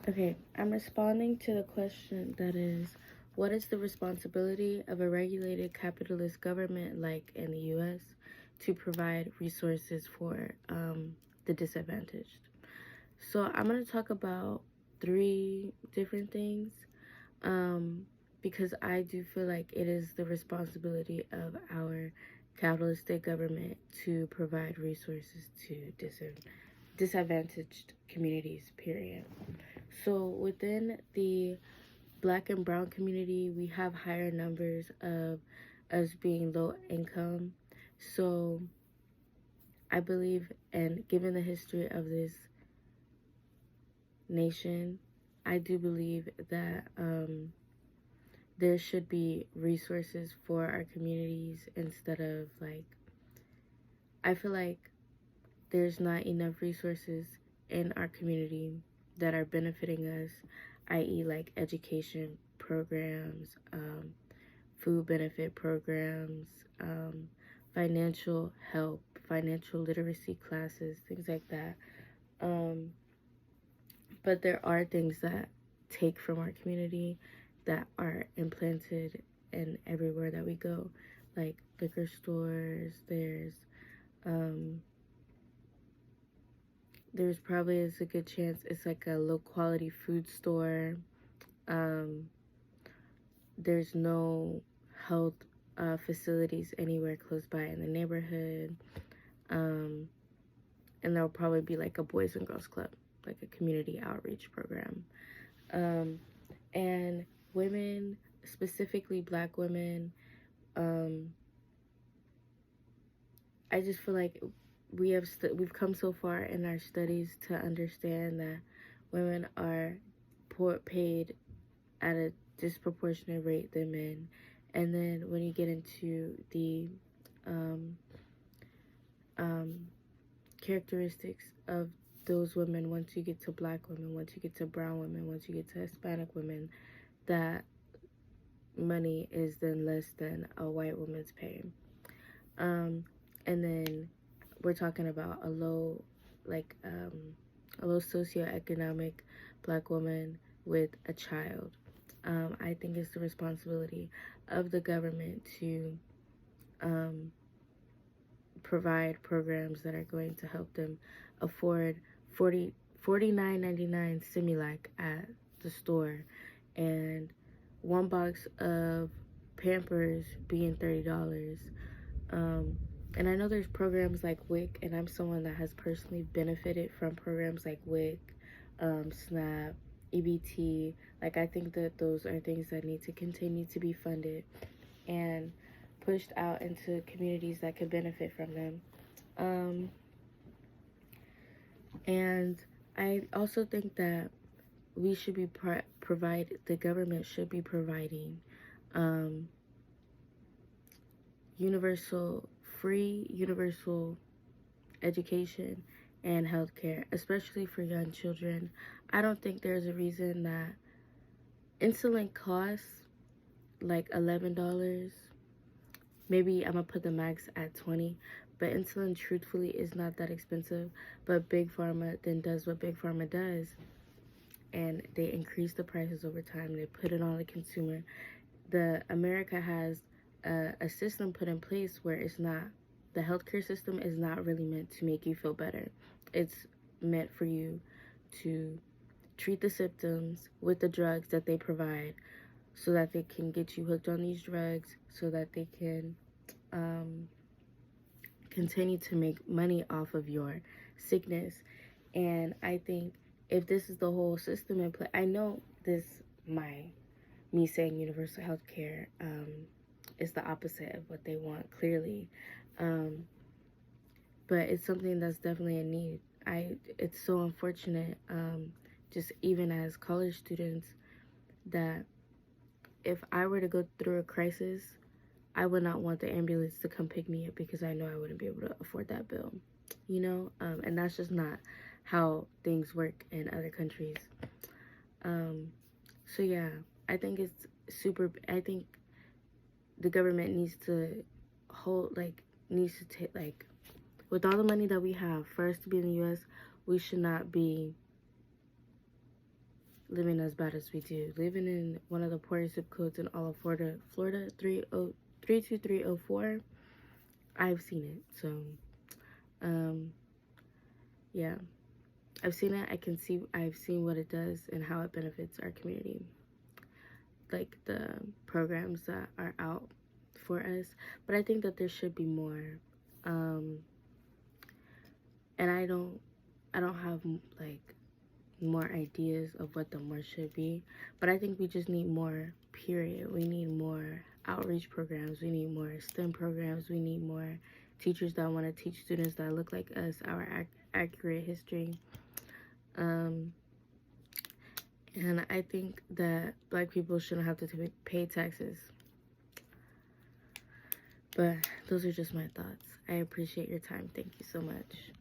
Okay, I'm responding to the question that is, what is the responsibility of a regulated capitalist government like in the US to provide resources for the disadvantaged? So I'm going to talk about three different things um, because I do feel like it is the responsibility of our capitalistic government to provide resources to disadvantaged communities, period. So within the Black and brown community, we have higher numbers of us being low income. So I believe, and given the history of this nation, I do believe that there should be resources for our communities instead of like, I feel like there's not enough resources in our community that are benefiting us, i.e., like education programs, food benefit programs, financial help, financial literacy classes, things like that. Um, but there are things that take from our community that are implanted in everywhere that we go, like liquor stores. Um, there's probably is a good chance it's like a low quality food store. Um, there's no health facilities anywhere close by in the neighborhood. Um, and there'll probably be like a Boys and Girls Club, like a community outreach program. Um, and women, specifically Black women, um, I just feel like we've come so far in our studies to understand that women are paid at a disproportionate rate than men. And then when you get into the um, um, characteristics of those women, once you get to Black women, once you get to brown women, once you get to Hispanic women, that money is then less than a white woman's pay. Um, and then we're talking about a low socioeconomic Black woman with a child. I think it's the responsibility of the government to um, provide programs that are going to help them afford 49.99 Similac at the store, and one box of Pampers being $30. And I know there's programs like WIC, and I'm someone that has personally benefited from programs like WIC, SNAP, EBT. Like, I think that those are things that need to continue to be funded and pushed out into communities that could benefit from them. Um, and I also think that we should be the government should be providing um, free universal education and healthcare, especially for young children. I don't think there's a reason that insulin costs like $11. Maybe I'm gonna put the max at 20, but insulin truthfully is not that expensive. But Big Pharma then does what Big Pharma does, and they increase the prices over time. They put it on the consumer. The America has a system put in place where the healthcare system is not really meant to make you feel better. It's meant for you to treat the symptoms with the drugs that they provide so that they can get you hooked on these drugs so that they can um, continue to make money off of your sickness. And I think if this is the whole system in play, I know me saying universal health care is the opposite of what they want, clearly. Um, but it's something that's definitely a need. It's so unfortunate, just even as college students, that if I were to go through a crisis, I would not want the ambulance to come pick me up because I know I wouldn't be able to afford that bill, and that's just not how things work in other countries. Um, so yeah, I think I think the government needs to take, like, with all the money that we have, for us to be in the US, we should not be living as bad as we do. Living in one of the poorest zip codes in all of Florida, 32304. I've seen it. So, yeah, I've seen it. I've seen what it does and how it benefits our community. Like the programs that are out for us. But I think that there should be more. And I don't have like more ideas of what the more should be, but I think we just need more, period. We need more outreach programs, we need more STEM programs, we need more teachers that want to teach students that look like us our accurate history. And I think that Black people shouldn't have to pay taxes. But those are just my thoughts. I appreciate your time. Thank you so much.